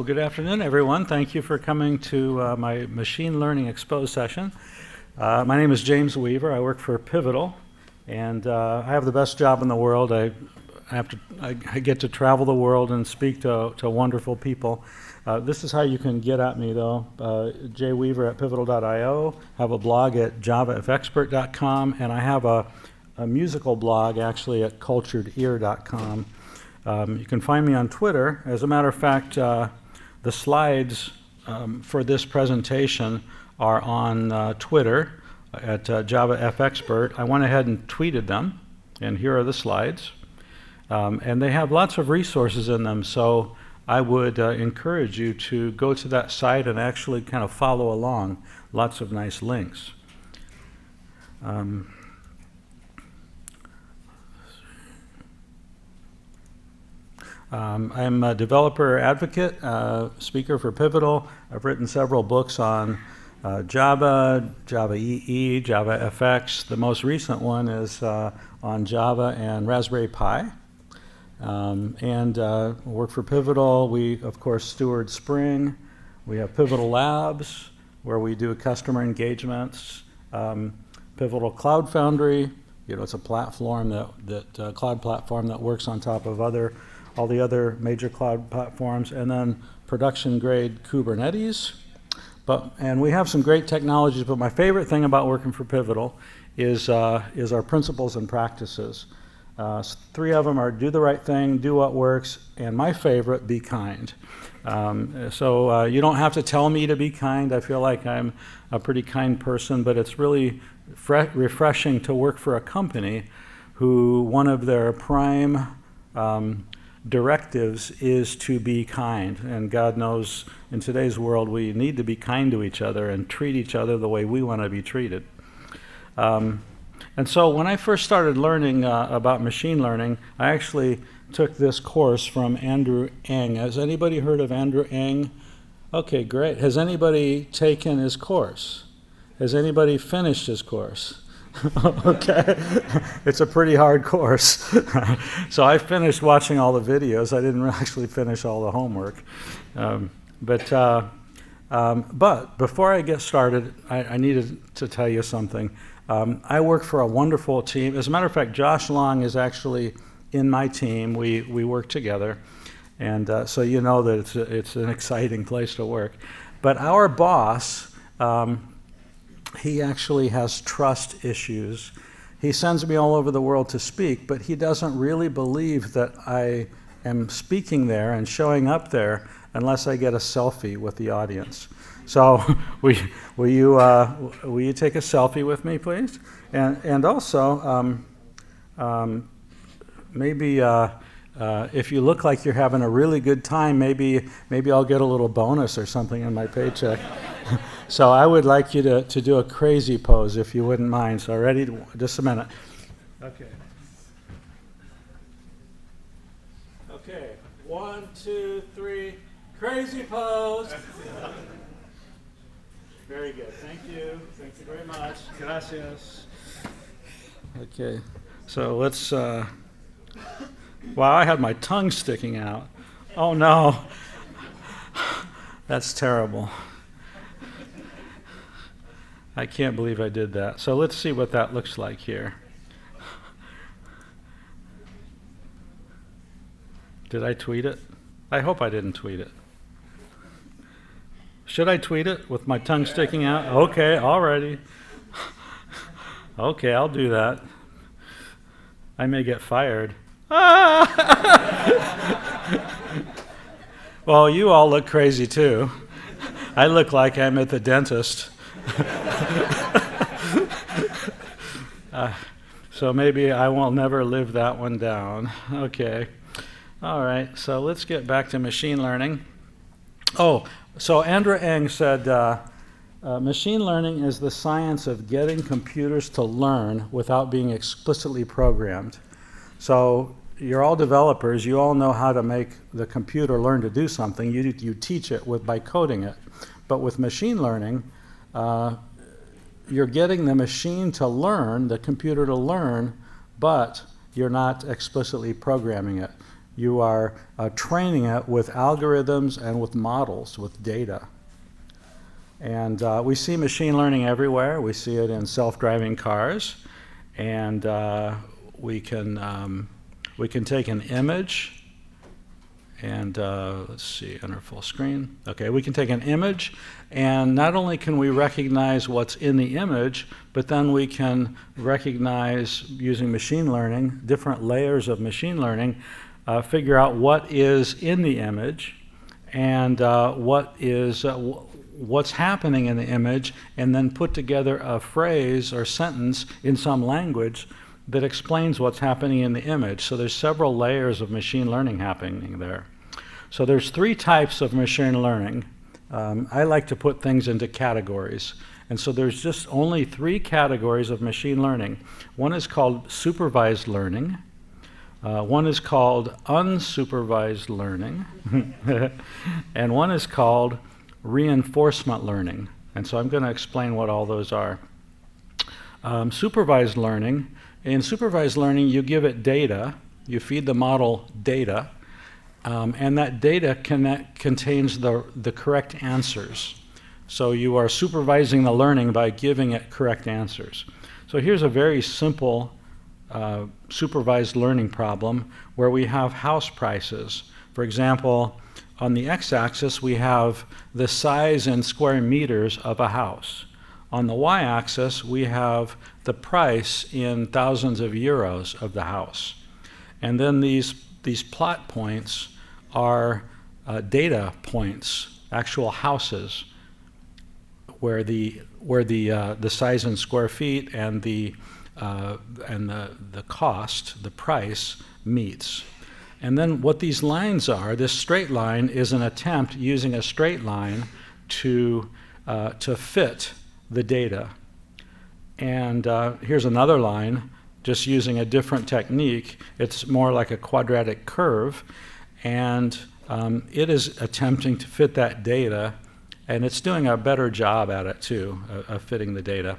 Well, good afternoon, everyone. Thank you for coming to my Machine Learning Exposed session. My name is James Weaver. I work for Pivotal, and I have the best job in the world. I get to travel the world and speak to wonderful people. This is how you can get at me, though. jweaver at pivotal.io, have a blog at javafexpert.com, and I have a musical blog, actually, at culturedear.com. You can find me on Twitter. As a matter of fact, the slides for this presentation are on Twitter at JavaFXpert. I went ahead and tweeted them, and here are the slides. And they have lots of resources in them, so I would encourage you to go to that site and actually kind of follow along. Lots of nice links. I'm a developer advocate, speaker for Pivotal. I've written several books on Java, Java EE, Java FX. The most recent one is on Java and Raspberry Pi. Work for Pivotal. We, of course, steward Spring. We have Pivotal Labs, where we do customer engagements. Pivotal Cloud Foundry, it's a platform that cloud platform that works on top of all the other major cloud platforms, and then production-grade Kubernetes. And we have some great technologies, but my favorite thing about working for Pivotal is our principles and practices. 3 of them are do the right thing, do what works, and my favorite, be kind. So you don't have to tell me to be kind. I feel like I'm a pretty kind person, but it's really refreshing to work for a company who one of their prime directives is to be kind. And God knows in today's world we need to be kind to each other and treat each other the way we want to be treated. And so when I first started learning about machine learning, I actually took this course from Andrew Ng. Has anybody heard of Andrew Ng? Okay, great. Has anybody taken his course? Has anybody finished his course? Okay, it's a pretty hard course. So I finished watching all the videos. I didn't actually finish all the homework. But before I get started, I needed to tell you something. I work for a wonderful team. As a matter of fact, Josh Long is actually in my team. We work together. And so you know that it's an exciting place to work. But our boss, he actually has trust issues. He sends me all over the world to speak, but he doesn't really believe that I am speaking there and showing up there unless I get a selfie with the audience. So will you take a selfie with me, please? And also, maybe if you look like you're having a really good time, maybe I'll get a little bonus or something in my paycheck. So I would like you to do a crazy pose, if you wouldn't mind. So ready? Just a minute. Okay. Okay. 1, 2, 3. Crazy pose. Very good. Thank you. Thank you very much. Gracias. Okay. So let's. Wow, I had my tongue sticking out. Oh no. That's terrible. I can't believe I did that. So let's see what that looks like here. Did I tweet it? I hope I didn't tweet it. Should I tweet it with my tongue sticking out? Okay, alrighty. Okay, I'll do that. I may get fired. Well, you all look crazy too. I look like I'm at the dentist. So maybe I will never live that one down. Okay. All right, so let's get back to machine learning. Oh, so Andrew Ng said, machine learning is the science of getting computers to learn without being explicitly programmed. So you're all developers. You all know how to make the computer learn to do something. You teach it by coding it. But with machine learning, you're getting the machine to learn, the computer to learn, but you're not explicitly programming it. you are training it with algorithms and with models, with data. And we see machine learning everywhere. We see it in self-driving cars, and we can take an image. And let's see, enter full screen. Okay, we can take an image, and not only can we recognize what's in the image, but then we can recognize, using machine learning, different layers of machine learning, figure out what is in the image and what's happening in the image, and then put together a phrase or sentence in some language that explains what's happening in the image. So there's several layers of machine learning happening there. So there's 3 types of machine learning. I like to put things into categories. And so there's just only 3 categories of machine learning. One is called supervised learning. One is called unsupervised learning. And one is called reinforcement learning. And so I'm going to explain what all those are. Supervised learning. In supervised learning, you give it data, you feed the model data, and that data contains the correct answers. So you are supervising the learning by giving it correct answers. So here's a very simple supervised learning problem where we have house prices. For example, on the x-axis, we have the size in square meters of a house. On the y-axis, we have the price in thousands of euros of the house. And then these plot points are data points, actual houses, where the size in square feet and the cost, the price, meets. And then what these lines are, this straight line is an attempt using a straight line to fit the data. And here's another line, just using a different technique. It's more like a quadratic curve, and it is attempting to fit that data, and it's doing a better job at it too, of fitting the data.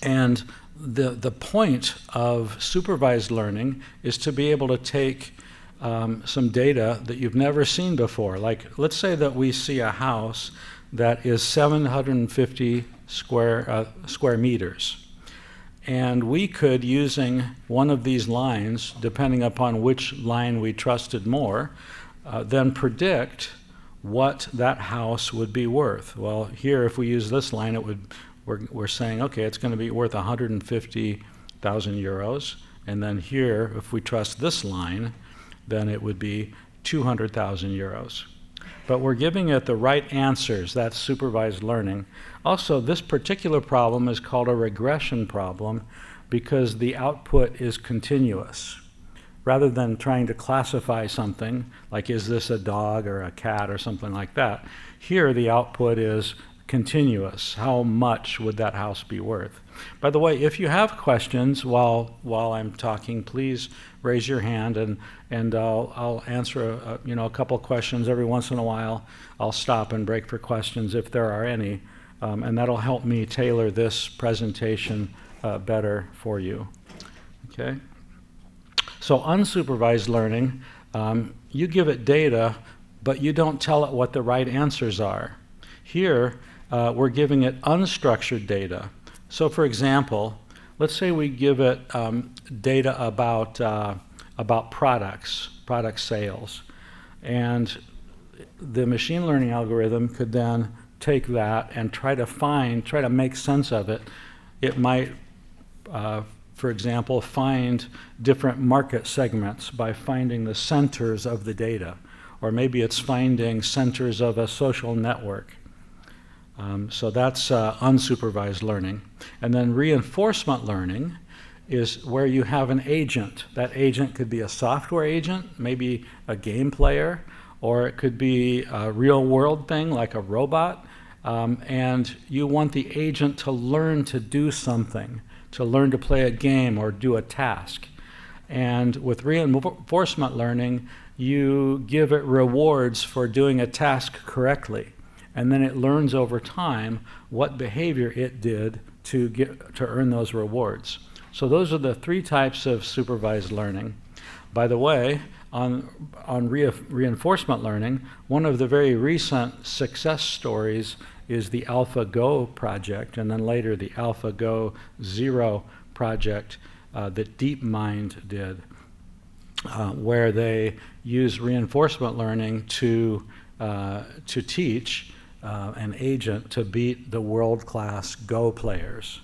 And the point of supervised learning is to be able to take some data that you've never seen before. Like, let's say that we see a house that is 750 square meters. And we could, using one of these lines, depending upon which line we trusted more, then predict what that house would be worth. Well, here, if we use this line, we're saying, okay, it's going to be worth 150,000 euros. And then here, if we trust this line, then it would be 200,000 euros. But we're giving it the right answers. That's supervised learning. Also, this particular problem is called a regression problem because the output is continuous. Rather than trying to classify something, like is this a dog or a cat or something like that, here the output is continuous. How much would that house be worth? By the way, if you have questions while I'm talking, please raise your hand, and I'll answer a couple questions every once in a while. I'll stop and break for questions if there are any, and that'll help me tailor this presentation better for you. Okay. So unsupervised learning, you give it data, but you don't tell it what the right answers are. Here, we're giving it unstructured data. So for example, let's say we give it data about product sales. And the machine learning algorithm could then take that and try to make sense of it. It might, for example, find different market segments by finding the centers of the data. Or maybe it's finding centers of a social network. So that's unsupervised learning. And then reinforcement learning is where you have an agent. That agent could be a software agent, maybe a game player, or it could be a real world thing like a robot. And you want the agent to learn to do something, to learn to play a game or do a task. And with reinforcement learning, you give it rewards for doing a task correctly. And then it learns over time what behavior it did to earn those rewards. So those are the 3 types of supervised learning. By the way, on reinforcement learning, one of the very recent success stories is the AlphaGo project, and then later the AlphaGo Zero project that DeepMind did, where they use reinforcement learning to teach an agent to beat the world-class Go players.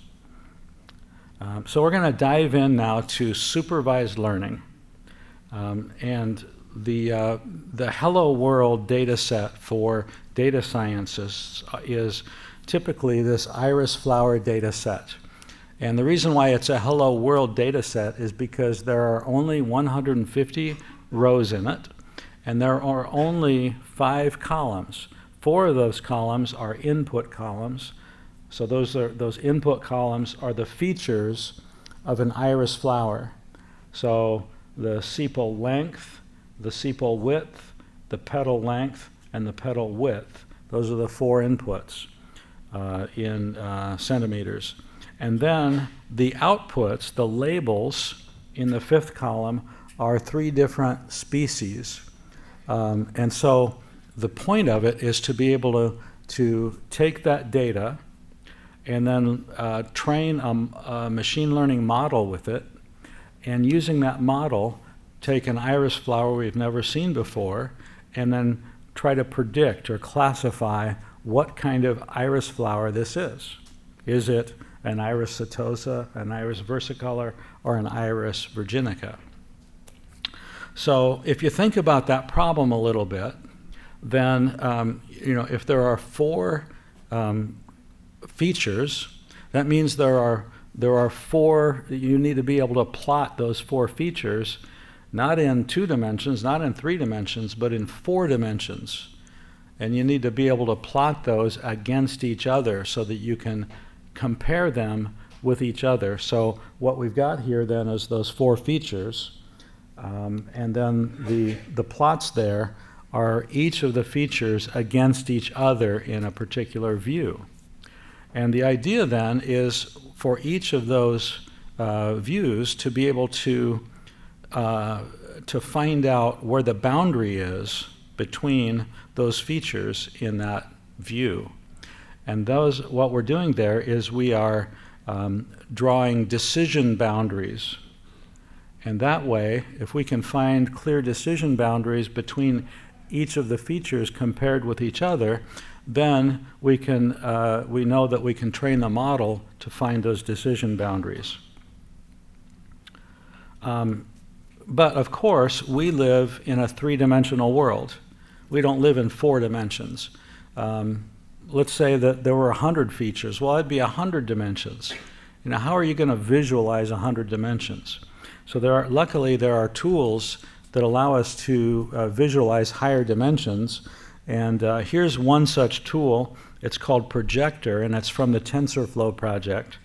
So we're going to dive in now to supervised learning. And the Hello World data set for data scientists is typically this iris flower data set. And the reason why it's a Hello World data set is because there are only 150 rows in it, and there are only 5 columns. 4 of those columns are input columns. So those input columns are the features of an iris flower. So the sepal length, the sepal width, the petal length, and the petal width. Those are the 4 inputs in centimeters. And then the outputs, the labels in the 5th column, are 3 different species. And so the point of it is to be able to take that data and then train a machine learning model with it, and using that model, take an iris flower we've never seen before, and then try to predict or classify what kind of iris flower this is. Is it an iris setosa, an iris versicolor, or an iris virginica? So if you think about that problem a little bit, then if there are 4 features, that means there are 4. You need to be able to plot those 4 features, not in 2 dimensions, not in 3 dimensions, but in 4 dimensions. And you need to be able to plot those against each other so that you can compare them with each other. So what we've got here then is those 4 features, and then the plots there are each of the features against each other in a particular view. And the idea then is for each of those views to be able to find out where the boundary is between those features in that view. And what we're doing there is we are drawing decision boundaries. And that way, if we can find clear decision boundaries between each of the features compared with each other, then we know that we can train the model to find those decision boundaries. But of course, we live in a 3-dimensional world. We don't live in 4 dimensions. Let's say that there were 100 features. Well, that'd be 100 dimensions. How are you going to visualize 100 dimensions? So luckily there are tools that allow us to visualize higher dimensions. And here's one such tool. It's called Projector, and it's from the TensorFlow project.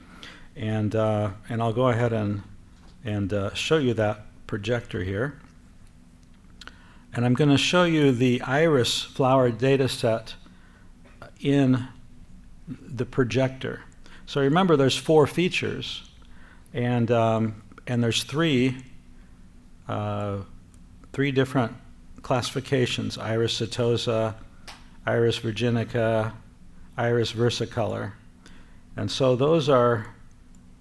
And I'll go ahead and show you that projector here. And I'm going to show you the iris flower data set in the projector. So remember, there's 4 features, and there's 3 different classifications: iris setosa, iris virginica, iris versicolor. And so those are,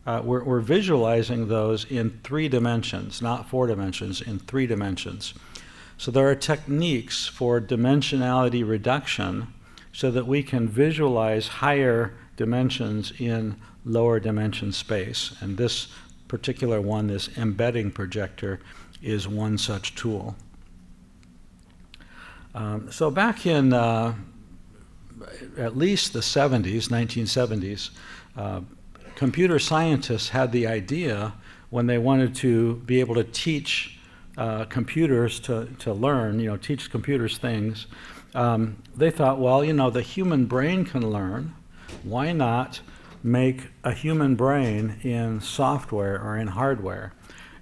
we're visualizing those in 3 dimensions, not 4 dimensions, in 3 dimensions. So there are techniques for dimensionality reduction so that we can visualize higher dimensions in lower dimension space. And this particular one, this embedding projector, is one such tool. So back in at least the 70s, 1970s, computer scientists had the idea, when they wanted to be able to teach computers to learn, teach computers things, they thought, well, the human brain can learn. Why not make a human brain in software or in hardware?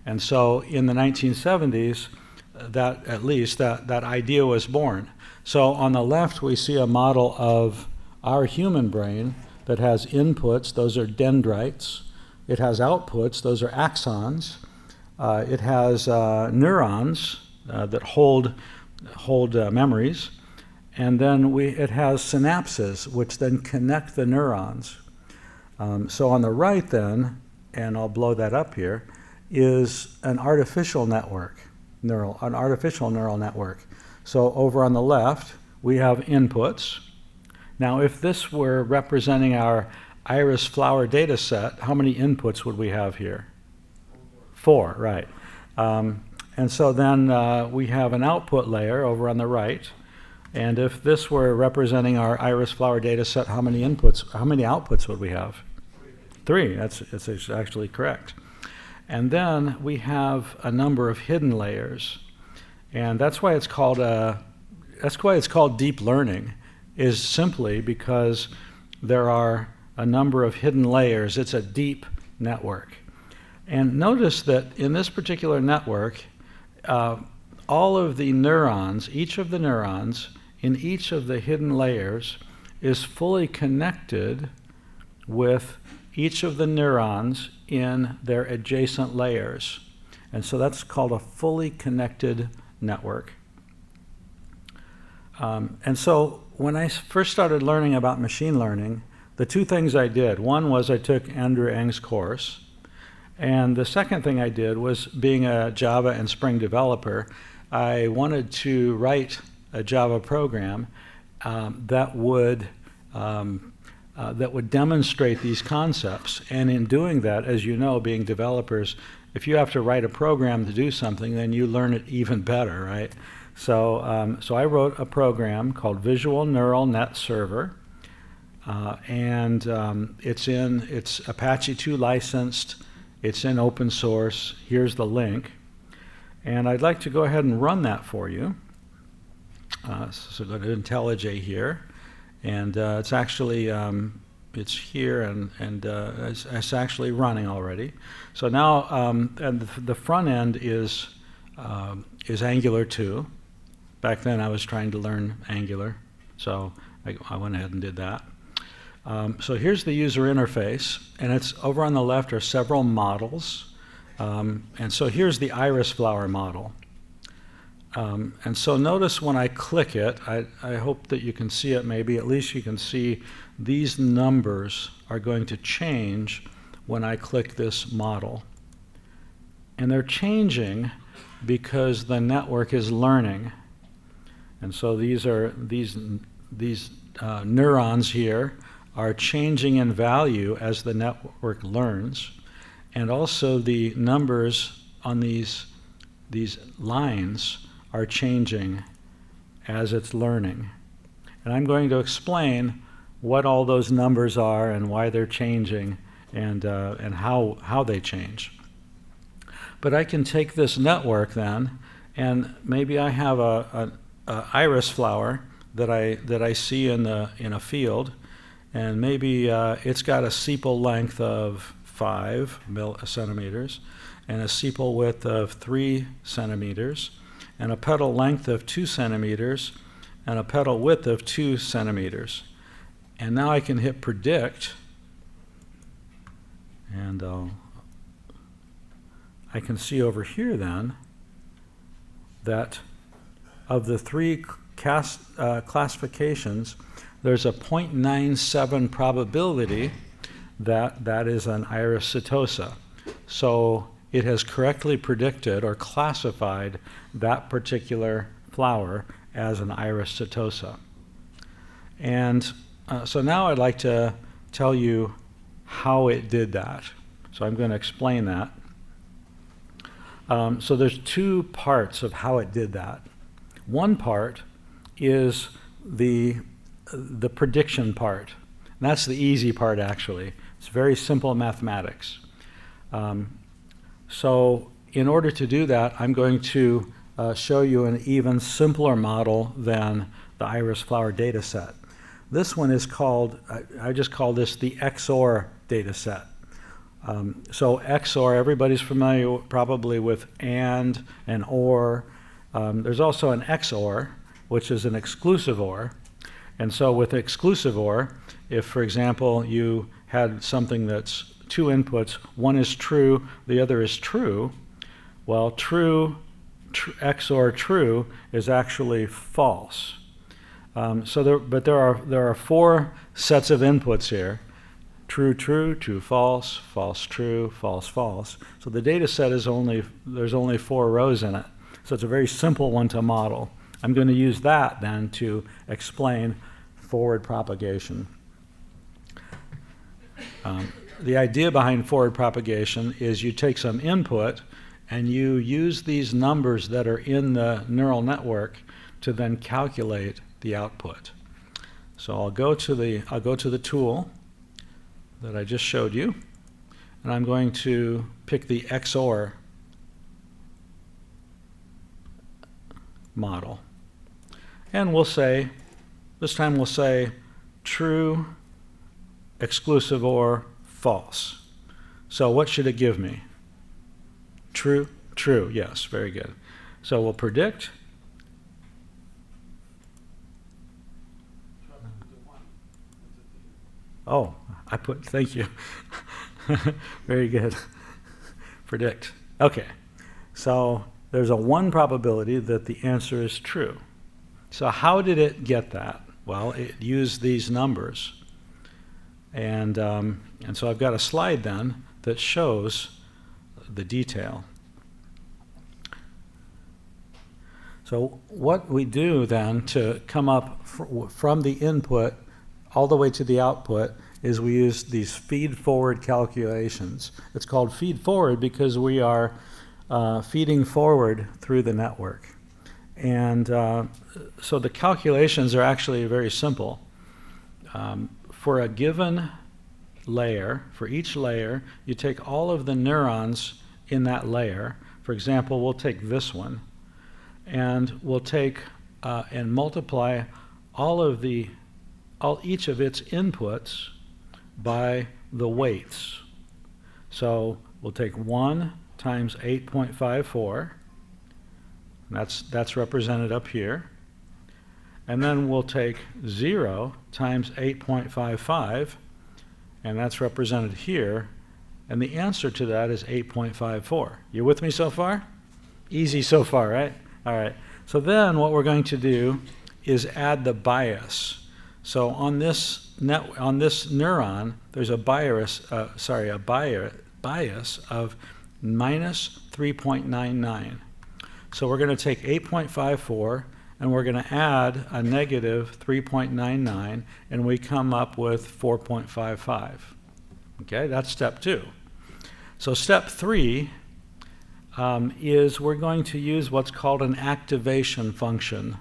And so in the 1970s, that idea was born. So on the left, we see a model of our human brain that has inputs. Those are dendrites. It has outputs. Those are axons. It has neurons, that hold memories. And then it has synapses, which then connect the neurons. So on the right then, and I'll blow that up here, is an artificial network, an artificial neural network. So over on the left, we have inputs. Now, if this were representing our iris flower data set, how many inputs would we have here? 4, right. And so then we have an output layer over on the right. And if this were representing our iris flower data set, how many outputs would we have? 3. That's actually correct. And then we have a number of hidden layers. And that's why it's called deep learning, is simply because there are a number of hidden layers. It's a deep network. And notice that in this particular network, all of the neurons, each of the neurons in each of the hidden layers is fully connected with each of the neurons in their adjacent layers. And so that's called a fully connected network. And so when I first started learning about machine learning, the 2 things I did, one was I took Andrew Ng's course, and the second thing I did was, being a Java and Spring developer, I wanted to write a Java program that would demonstrate these concepts. And in doing that, as you know, being developers, if you have to write a program to do something, then you learn it even better, right? So, so I wrote a program called Visual Neural Net Server, and it's Apache 2 licensed. It's in open source. Here's the link. And I'd like to go ahead and run that for you. So go to IntelliJ here. And it's actually, it's here, and it's actually running already. So now, and the front end is Angular 2. Back then I was trying to learn Angular, so I went ahead and did that. So here's the user interface, and it's over on the left are several models. And so here's the iris flower model. And so notice when I click it, I hope that you can see it, maybe at least you can see these numbers are going to change when I click this model. And they're changing because the network is learning. And so these neurons here are changing in value as the network learns. And also the numbers on these lines are changing as it's learning. And I'm going to explain what all those numbers are and why they're changing and how they change. But I can take this network then, and maybe I have a iris flower that I see in a field, and maybe it's got a sepal length of 5 centimeters and a sepal width of 3 centimeters and a petal length of 2 centimeters and a petal width of 2 centimeters. And now I can hit predict, and I can see over here then that of the 3 classifications, there's a 0.97 probability that is an iris setosa. So it has correctly predicted or classified that particular flower as an iris setosa. And so now I'd like to tell you how it did that. So I'm going to explain that. So there's 2 parts of how it did that. One part is the prediction part. And that's the easy part, actually. It's very simple mathematics. So in order to do that, I'm going to show you an even simpler model than the iris flower data set. This one is called, I just call this the XOR data set. So XOR, everybody's familiar probably with and or. There's also an XOR, which is an exclusive OR. And so with exclusive OR, if, for example, you had something that's 2 inputs, one is true, the other is true, well, true XOR true is actually false. But there are 4 sets of inputs here: true, true, true, false, false, true, false, false. So the data set is there's only 4 rows in it. So it's a very simple one to model. I'm going to use that then to explain forward propagation. The idea behind forward propagation is you take some input and you use these numbers that are in the neural network to then calculate the output. So I'll go to the tool that I just showed you, and I'm going to pick the XOR model. And this time we'll say true, exclusive OR, false. So what should it give me? True, true, yes, very good. So we'll predict. Oh, thank you. Very good. Predict. Okay, so there's a 1 probability that the answer is true. So how did it get that? Well, it used these numbers. And so I've got a slide then that shows the detail. So what we do then to come up from the input all the way to the output is we use these feed-forward calculations. It's called feed-forward because we are feeding forward through the network. And so the calculations are actually very simple. For a given layer, for each layer, you take all of the neurons in that layer. For example, we'll take this one, and we'll take and multiply each of its inputs by the weights. So we'll take 1 times 8.54. That's represented up here. And then we'll take 0 times 8.55, and that's represented here. And the answer to that is 8.54. You with me so far? Easy so far, right? All right. So then what we're going to do is add the bias. So on this neuron, there's a bias of minus 3.99. So we're going to take 8.54 and we're going to add a negative 3.99, and we come up with 4.55. Okay, that's step 2. So step 3 is we're going to use what's called an activation function.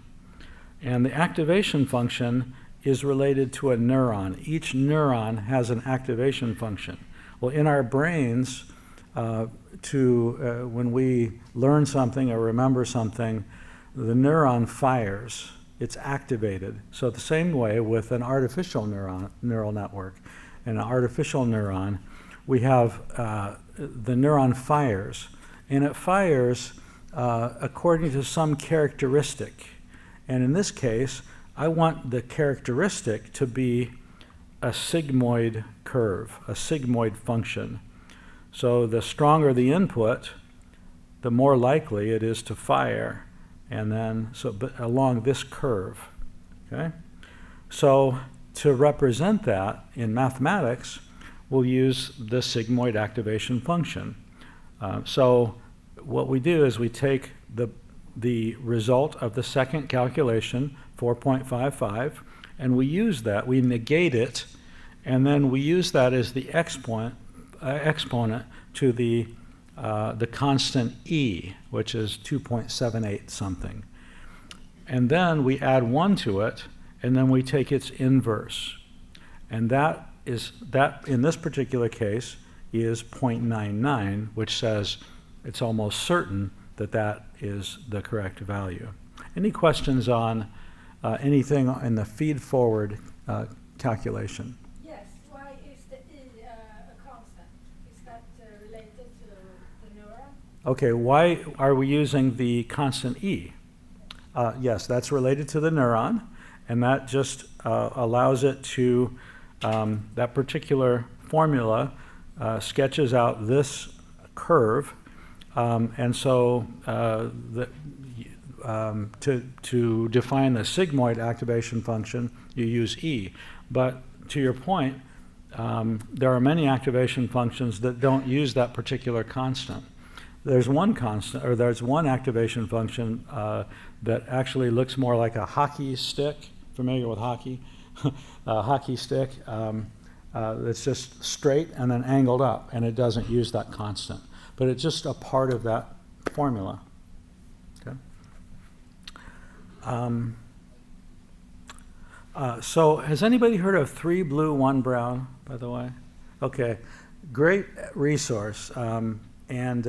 And the activation function is related to a neuron. Each neuron has an activation function. Well, in our brains, when we learn something or remember something, the neuron fires. It's activated. So the same way with an artificial neural network. In an artificial neuron, we have the neuron fires. And it fires according to some characteristic. And in this case, I want the characteristic to be a sigmoid curve, a sigmoid function. So the stronger the input, the more likely it is to fire, and then but along this curve. Okay? So to represent that in mathematics, we'll use the sigmoid activation function. So what we do is we take the result of the second calculation, 4.55, and we use that, we negate it, and then we use that as the exponent to the constant e, which is 2.78 something. And then we add 1 to it, and then we take its inverse. And that in this particular case is 0.99, which says it's almost certain that that is the correct value. Any questions on anything in the feed-forward calculation? Yes. Why is the E a constant? Is that related to the neuron? Okay, why are we using the constant E? Yes, that's related to the neuron, and that just allows it to, that particular formula sketches out this curve And so to define the sigmoid activation function, you use E. But to your point, there are many activation functions that don't use that particular constant. There's one constant, or there's one activation function that actually looks more like a hockey stick. Familiar with hockey? A hockey stick that's just straight and then angled up, and it doesn't use that constant. But it's just a part of that formula. Okay. So has anybody heard of 3 blue, 1 brown, by the way? Okay, great resource. And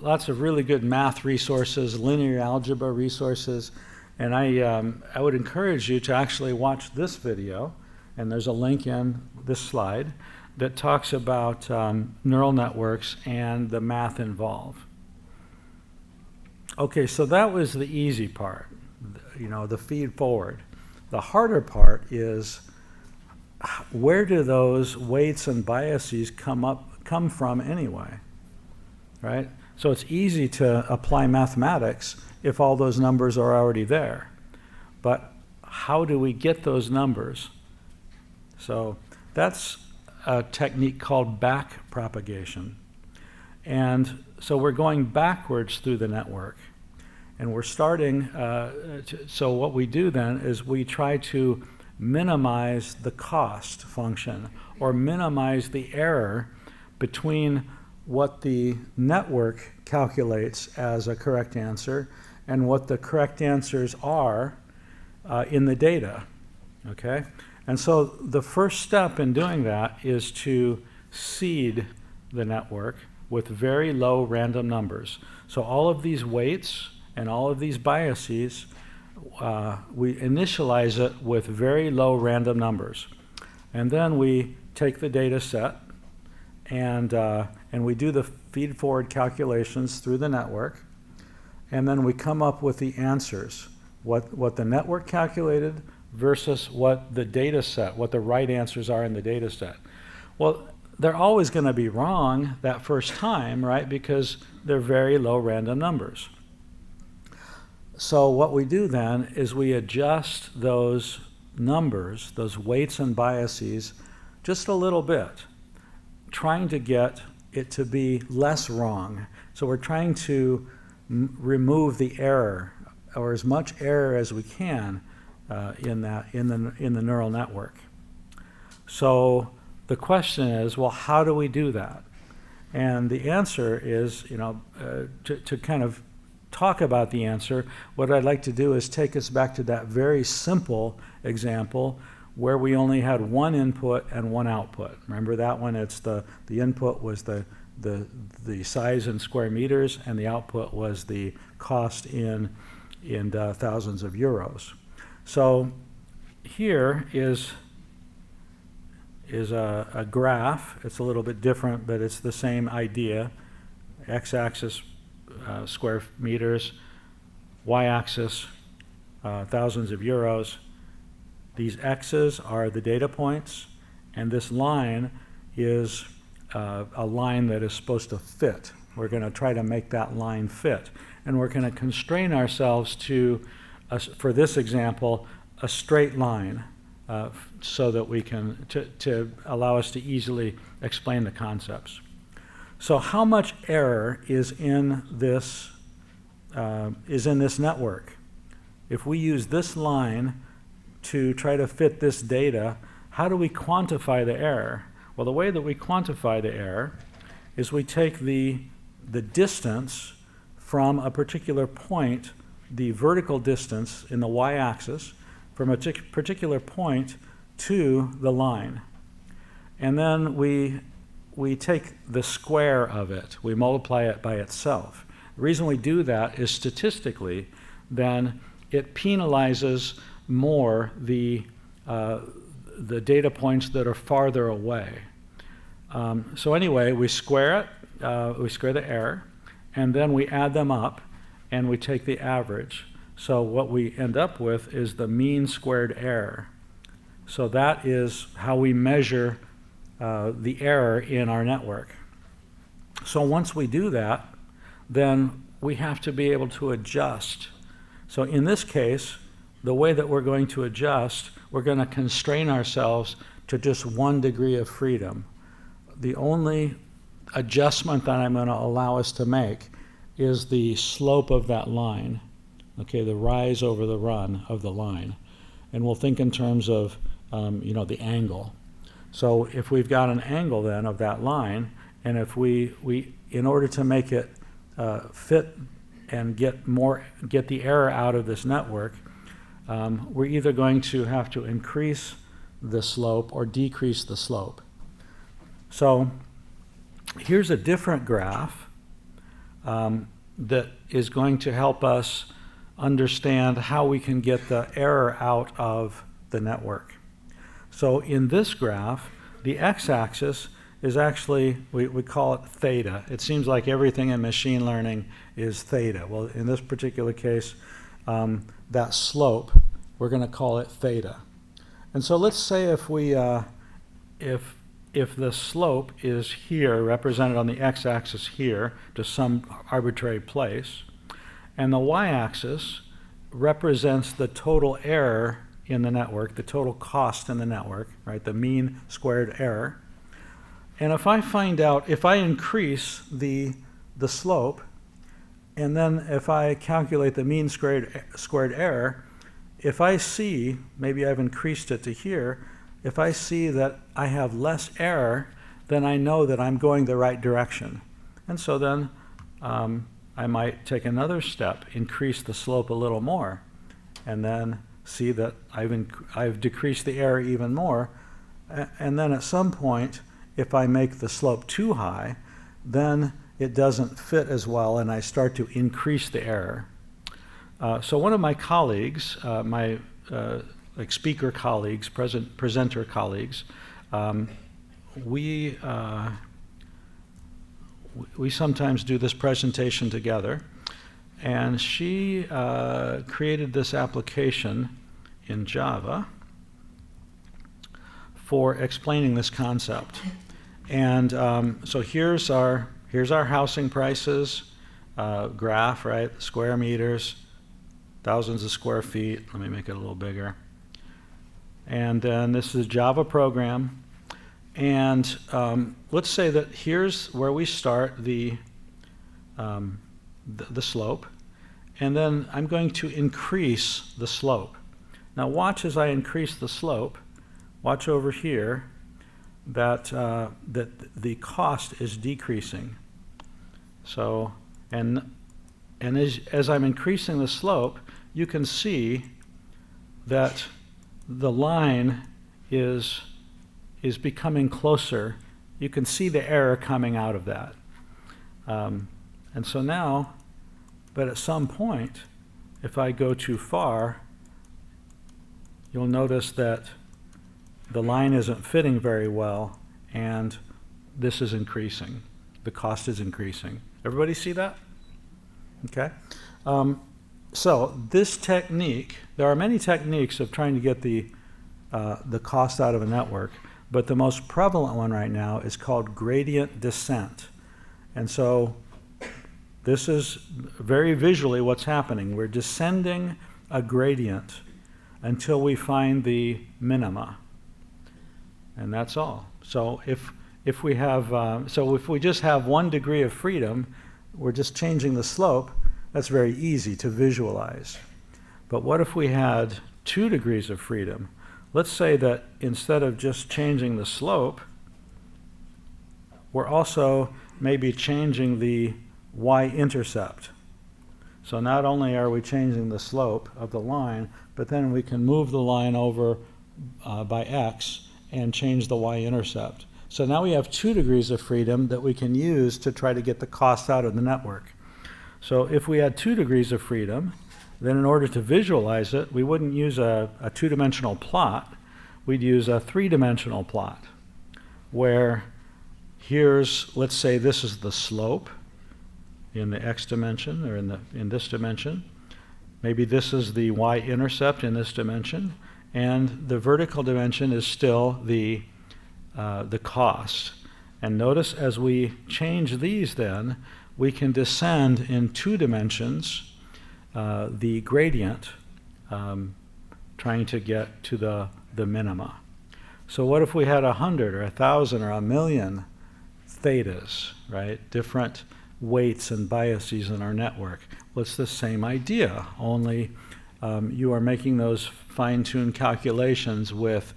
lots of really good math resources, linear algebra resources. And I would encourage you to actually watch this video, and there's a link in this slide that talks about neural networks and the math involved. Okay, so that was the easy part, the feed forward. The harder part is, where do those weights and biases come from anyway, right? So it's easy to apply mathematics if all those numbers are already there. But how do we get those numbers? So that's a technique called back propagation. And so we're going backwards through the network. And we're starting, so what we do then is we try to minimize the cost function, or minimize the error between what the network calculates as a correct answer and what the correct answers are in the data, okay? And so the first step in doing that is to seed the network with very low random numbers. So all of these weights and all of these biases, we initialize it with very low random numbers. And then we take the data set and we do the feed-forward calculations through the network, and then we come up with the answers, what the network calculated versus what the data set, what the right answers are in the data set. Well, they're always going to be wrong that first time, right? Because they're very low random numbers. So what we do then is we adjust those numbers, those weights and biases, just a little bit, trying to get it to be less wrong. So we're trying to remove the error, or as much error as we can in the neural network. So the question is, well, how do we do that? And the answer is, to kind of talk about the answer, what I'd like to do is take us back to that very simple example where we only had one input and one output. Remember that one? It's the input was the size in square meters, and the output was the cost in thousands of euros. So here is a graph. It's a little bit different, but it's the same idea. X-axis square meters, y-axis thousands of euros. These x's are the data points, and this line is a line that is supposed to fit. We're going to try to make that line fit, and we're going to constrain ourselves to, for this example, a straight line, so that we can to allow us to easily explain the concepts. So how much error is in this network? If we use this line to try to fit this data, how do we quantify the error? Well, the way that we quantify the error is we take the distance from a particular point, the vertical distance in the y-axis, from a particular point to the line. And then we take the square of it. We multiply it by itself. The reason we do that is statistically, then it penalizes more the data points that are farther away. So anyway, we square it, we square the error, and then we add them up, and we take the average. So what we end up with is the mean squared error. So that is how we measure the error in our network. So once we do that, then we have to be able to adjust. So in this case, the way that we're going to adjust, we're going to constrain ourselves to just 1 degree of freedom. The only adjustment that I'm going to allow us to make is the slope of that line, okay, the rise over the run of the line. And we'll think in terms of, the angle. So if we've got an angle then of that line, and if we in order to make it fit and get the error out of this network, we're either going to have to increase the slope or decrease the slope. So here's a different graph that is going to help us understand how we can get the error out of the network. So in this graph, the x-axis is actually, we call it theta. It seems like everything in machine learning is theta. Well, in this particular case, that slope, we're going to call it theta. And so let's say if we, if the slope is here, represented on the x-axis here, to some arbitrary place, and the y-axis represents the total error in the network, the total cost in the network, right, the mean squared error. And if I find out, if I increase the slope, and then if I calculate the mean squared error, if I see, maybe I've increased it to here, if I see that I have less error, then I know that I'm going the right direction. And so then I might take another step, increase the slope a little more, and then see that I've decreased the error even more. And then at some point, if I make the slope too high, then it doesn't fit as well, and I start to increase the error. So one of my colleagues, my speaker colleagues, presenter colleagues, we sometimes do this presentation together, and she created this application in Java for explaining this concept. And so here's our housing prices graph, right? Square meters, thousands of square feet. Let me make it a little bigger. And then this is a Java program. And let's say that here's where we start the slope. And then I'm going to increase the slope. Now watch as I increase the slope. Watch over here that the cost is decreasing. So, and as I'm increasing the slope, you can see that the line is becoming closer. You can see the error coming out of that. And so now, but at some point, if I go too far, you'll notice that the line isn't fitting very well, and this is increasing. The cost is increasing. Everybody see that? Okay. So this technique, there are many techniques of trying to get the cost out of a network, but the most prevalent one right now is called gradient descent. And so this is very visually what's happening. We're descending a gradient until we find the minima. And that's all. So if we have, so if we just have 1 degree of freedom, we're just changing the slope. That's very easy to visualize. But what if we had 2 degrees of freedom? Let's say that instead of just changing the slope, we're also maybe changing the y-intercept. So not only are we changing the slope of the line, but then we can move the line over by x and change the y-intercept. So now we have 2 degrees of freedom that we can use to try to get the cost out of the network. So if we had 2 degrees of freedom, then in order to visualize it, we wouldn't use a 2-dimensional plot. We'd use a 3-dimensional plot, where here's, let's say this is the slope in the x dimension, or in this dimension. Maybe this is the y-intercept in this dimension, and the vertical dimension is still the cost. And notice as we change these then, we can descend in 2 dimensions the gradient, trying to get to the minima. So what if we had 100 or 1,000 or 1,000,000 thetas, right? Different weights and biases in our network. Well, it's the same idea, only you are making those fine-tuned calculations with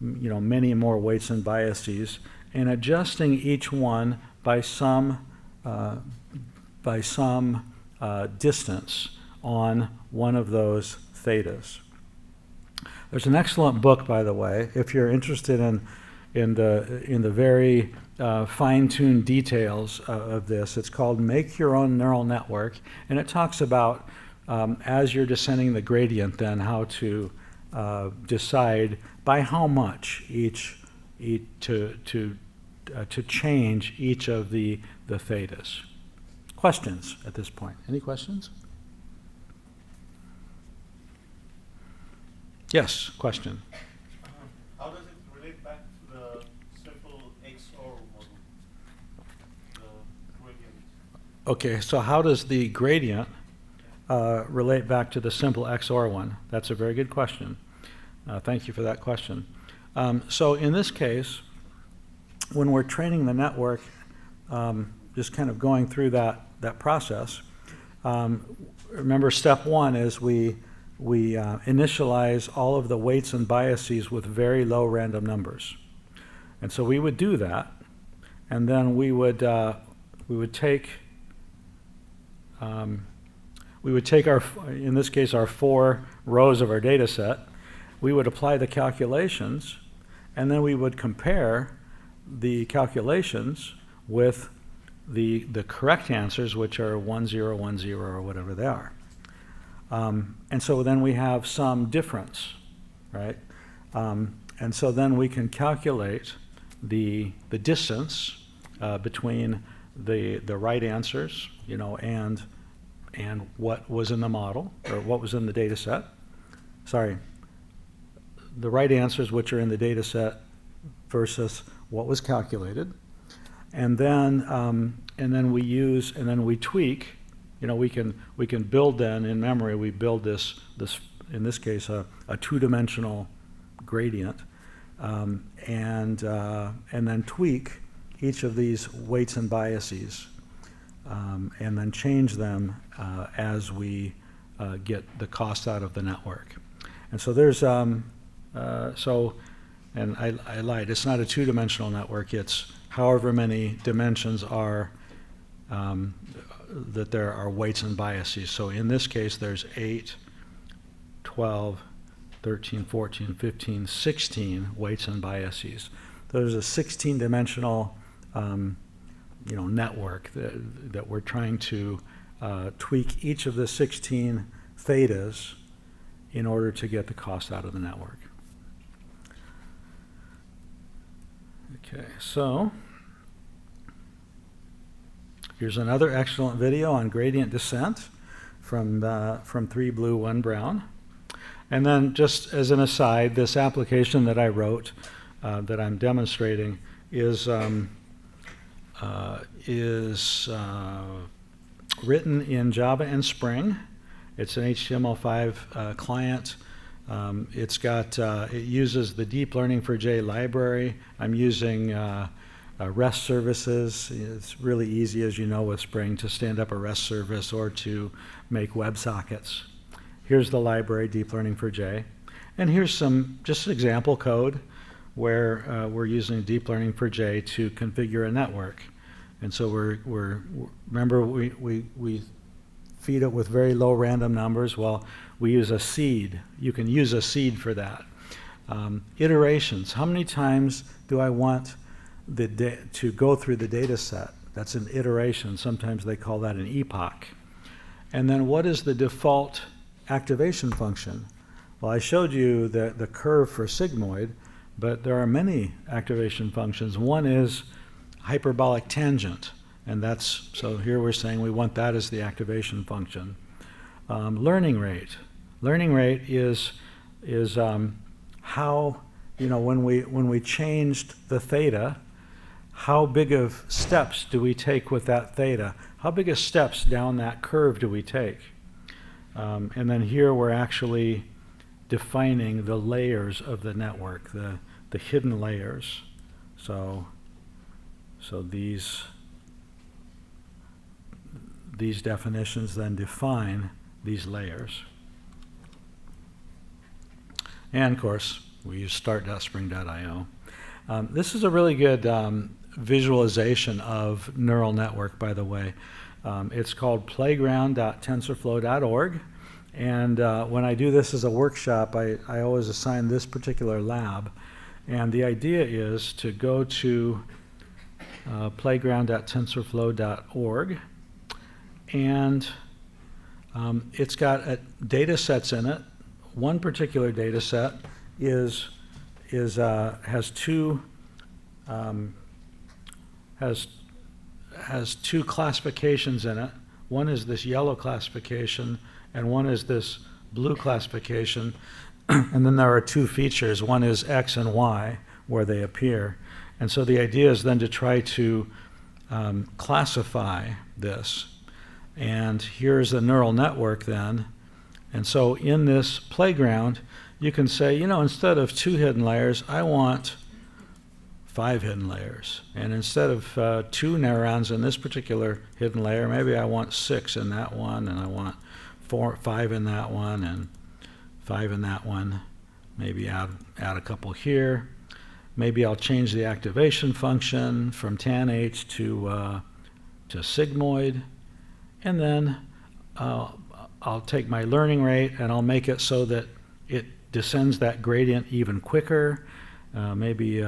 many more weights and biases and adjusting each one by some distance on one of those thetas. There's an excellent book, by the way, if you're interested in the very fine-tuned details of this. It's called Make Your Own Neural Network, and it talks about as you're descending the gradient, then how to decide by how much to change each of the thetas. Questions at this point? Any questions? Yes, question. How does it relate back to the simple XOR model, the gradient? Okay, so how does the gradient relate back to the simple XOR one? That's a very good question. Thank you for that question. So in this case, when we're training the network, just kind of going through that process, remember step 1 is we initialize all of the weights and biases with very low random numbers. And so we would do that, and then we would take our, in this case, our 4 rows of our data set. We would apply the calculations, and then we would compare the calculations with the correct answers, which are 1, 0, 1, 0, or whatever they are. And so then we have some difference, right? And so then we can calculate the distance between the right answers, and what was in the model, or what was in the data set. Sorry, the right answers which are in the data set versus what was calculated. And then we tweak. We can build then in memory. We build this in this case a 2-dimensional gradient, and then tweak each of these weights and biases, and then change them as we get the cost out of the network. And so there's and I lied. It's not a 2-dimensional network. It's however many dimensions are. That there are weights and biases. So in this case, there's 8, 12, 13, 14, 15, 16 weights and biases. There's a 16-dimensional network that we're trying to tweak each of the 16 thetas in order to get the cost out of the network. Okay, so here's another excellent video on gradient descent from 3 blue, 1 brown. And then just as an aside, this application that I wrote that I'm demonstrating is written in Java and Spring. It's an HTML5 client. It uses the Deep Learning for J library. I'm using REST services. It's really easy, as you know, with Spring to stand up a REST service or to make WebSockets. Here's the library, Deep Learning for J. And here's just example code where we're using Deep Learning for J to configure a network. And so remember we feed it with very low random numbers. Well, we use a seed. You can use a seed for that. Iterations. How many times do I want to go through the data set? That's an iteration. Sometimes they call that an epoch. And then what is the default activation function? Well, I showed you the curve for sigmoid, but there are many activation functions. One is hyperbolic tangent, and so here we're saying we want that as the activation function. Learning rate. Learning rate is how, when we changed the theta, how big of steps do we take with that theta? How big of steps down that curve do we take? And then here we're actually defining the layers of the network, the hidden layers. So these definitions then define these layers. And of course, we use start.spring.io. This is a really good visualization of neural network, by the way. It's called playground.tensorflow.org. And when I do this as a workshop, I always assign this particular lab. And the idea is to go to playground.tensorflow.org. And it's got data sets in it. One particular data set has two classifications in it. One is this yellow classification, and one is this blue classification. And then there are two features. One is X and Y, where they appear. And so the idea is then to try to classify this. And here's the neural network then. And so in this playground, you can say, you know, instead of 2 hidden layers, I want 5 hidden layers. And instead of 2 neurons in this particular hidden layer, maybe I want 6 in that one, and I want 5 in that one, and 5 in that one. Maybe add a couple here. Maybe I'll change the activation function from tanh to sigmoid. And then I'll take my learning rate and I'll make it so that it descends that gradient even quicker. Maybe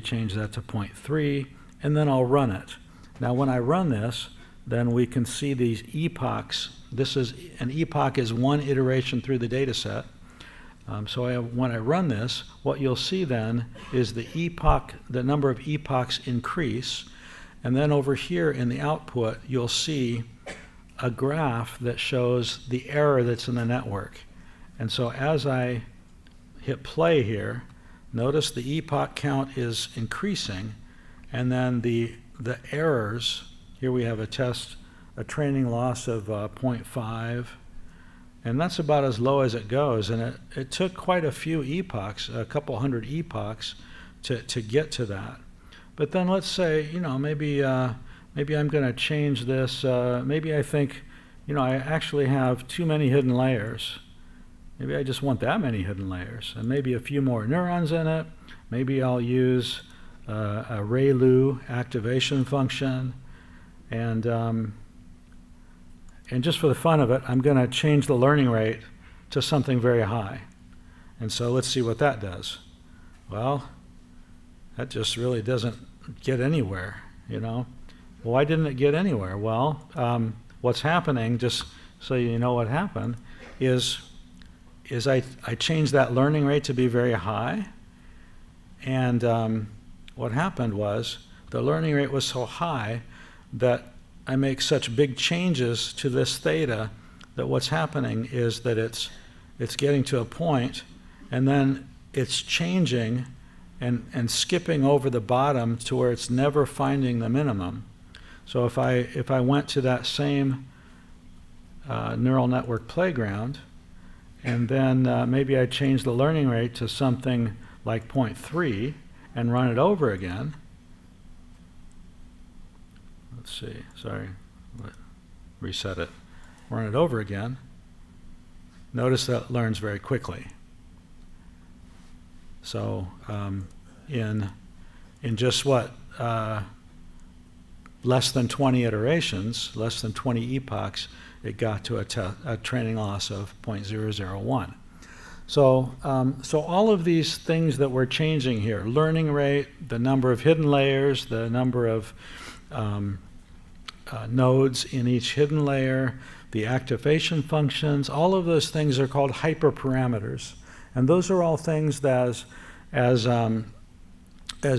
change that to 0.3, and then I'll run it. Now when I run this, then we can see these epochs. An epoch is one iteration through the data set. When I run this, what you'll see then is the number of epochs increase, and then over here in the output, you'll see a graph that shows the error that's in the network. And so as I hit play here, notice the epoch count is increasing, and then the errors, here we have a training loss of 0.5, and that's about as low as it goes. And it took quite a few epochs, a couple hundred epochs, to get to that. But then let's say, you know, maybe I'm going to change this. Maybe I think, you know, I actually have too many hidden layers. Maybe I just want that many hidden layers, and maybe a few more neurons in it. Maybe I'll use a ReLU activation function, and just for the fun of it, I'm going to change the learning rate to something very high. And so let's see what that does. Well, that just really doesn't get anywhere, you know. Why didn't it get anywhere? Well, what's happening, just so you know what happened, is I changed that learning rate to be very high, and what happened was the learning rate was so high that I make such big changes to this theta that what's happening is that it's getting to a point, and then it's changing and skipping over the bottom to where it's never finding the minimum. So if I went to that same neural network playground, and then maybe I change the learning rate to something like 0.3 and run it over again. Let's see, sorry, reset it. Run it over again. Notice that it learns very quickly. So in just what, less than 20 iterations, less than 20 epochs, it got to a training loss of 0.001. So all of these things that we're changing here, learning rate, the number of hidden layers, the number of nodes in each hidden layer, the activation functions, all of those things are called hyperparameters. And those are all things that as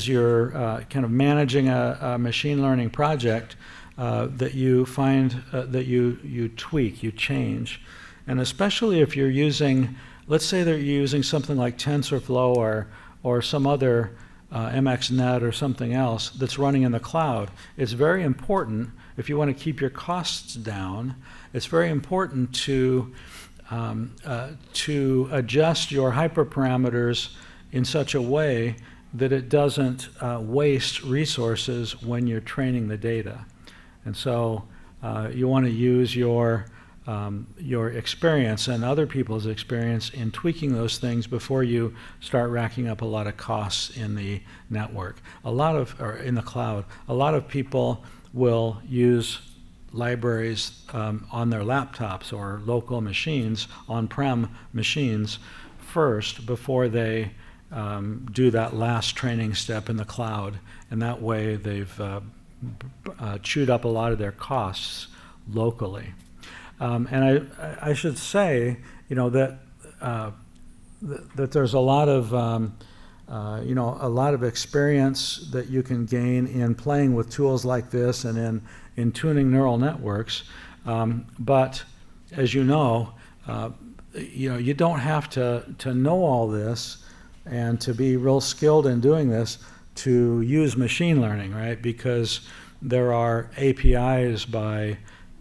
you're kind of managing a machine learning project, that you find that you tweak, you change. And especially if you're using, let's say that you're using something like TensorFlow or some other MXNet or something else that's running in the cloud, it's very important, if you want to keep your costs down, it's very important to adjust your hyperparameters in such a way that it doesn't waste resources when you're training the data. And so you want to use your experience and other people's experience in tweaking those things before you start racking up a lot of costs in the network. Or in the cloud. A lot of people will use libraries on their laptops or local machines, on-prem machines, first before they do that last training step in the cloud. And that way they've chewed up a lot of their costs locally. And I should say, that there's a lot of a lot of experience that you can gain in playing with tools like this and in tuning neural networks. But as you know, you don't have to know all this and to be real skilled in doing this to use machine learning, right? Because there are APIs by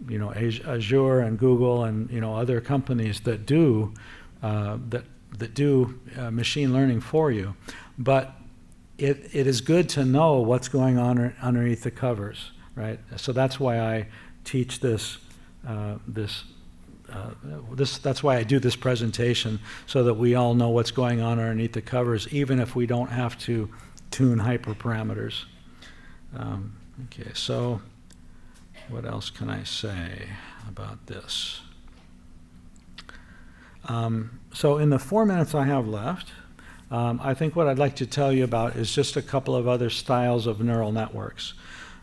Azure and Google and other companies that do machine learning for you, but it is good to know what's going on underneath the covers, right? So that's why I teach this. That's why I do this presentation, so that we all know what's going on underneath the covers, even if we don't have to tune hyperparameters. Okay, so. What else can I say about this? So in the 4 minutes I have left, I think what I'd like to tell you about is just a couple of other styles of neural networks.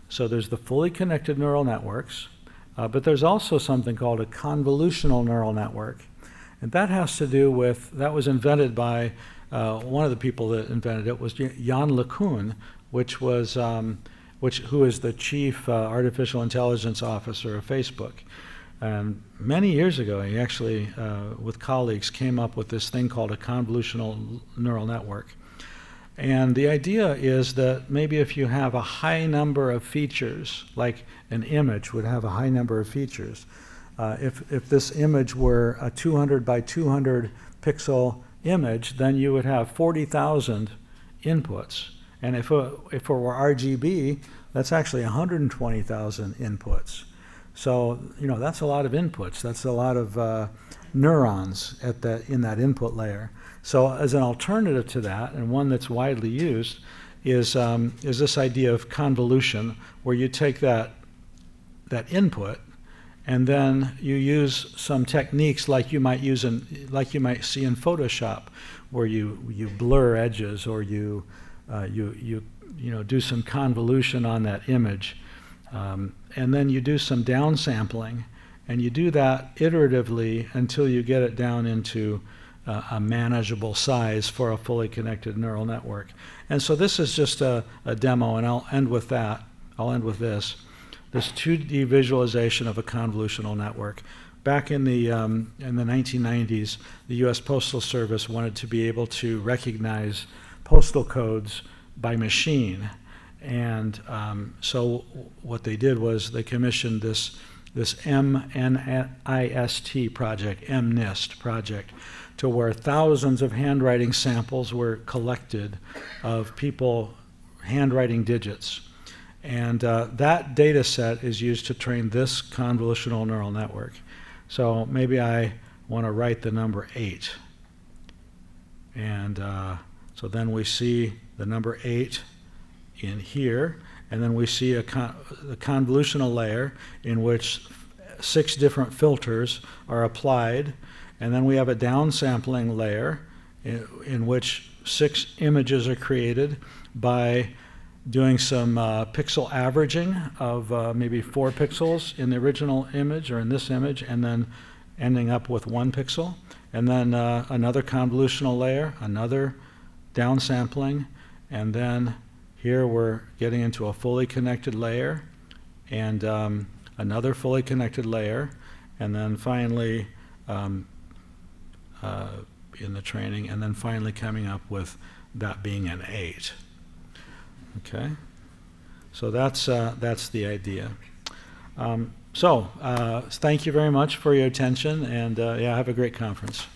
So there's the fully connected neural networks, but there's also something called a convolutional neural network. And that has to do with, that was invented by, one of the people that invented it was Jan LeCun, who is the chief artificial intelligence officer of Facebook. And many years ago, he actually, with colleagues, came up with this thing called a convolutional neural network. And the idea is that maybe if you have a high number of features, like an image would have a high number of features, if this image were a 200 by 200 pixel image, then you would have 40,000 inputs. And if it were RGB, that's actually 120,000 inputs. So, that's a lot of inputs. That's a lot of neurons in that input layer. So as an alternative to that, and one that's widely used, is this idea of convolution, where you take that input and then you use some techniques like you might see in Photoshop, where you blur edges, or you do some convolution on that image, and then you do some downsampling, and you do that iteratively until you get it down into a manageable size for a fully connected neural network. And so this is just a demo, and I'll end with that. I'll end with this 2D visualization of a convolutional network. Back in the 1990s, the U.S. Postal Service wanted to be able to recognize postal codes by machine, and so what they did was they commissioned this MNIST project, MNIST project, to where thousands of handwriting samples were collected of people handwriting digits, and that data set is used to train this convolutional neural network. So maybe I want to write the number 8, and so then we see the number 8 in here, and then we see the convolutional layer in which 6 different filters are applied, and then we have a downsampling layer in which 6 images are created by doing some pixel averaging of maybe 4 pixels in the original image or in this image, and then ending up with 1 pixel, and then another convolutional layer, another downsampling, and then here we're getting into a fully connected layer, and another fully connected layer, and then finally in the training, and then finally coming up with that being an 8. Okay. So that's the idea. Thank you very much for your attention, and yeah, have a great conference.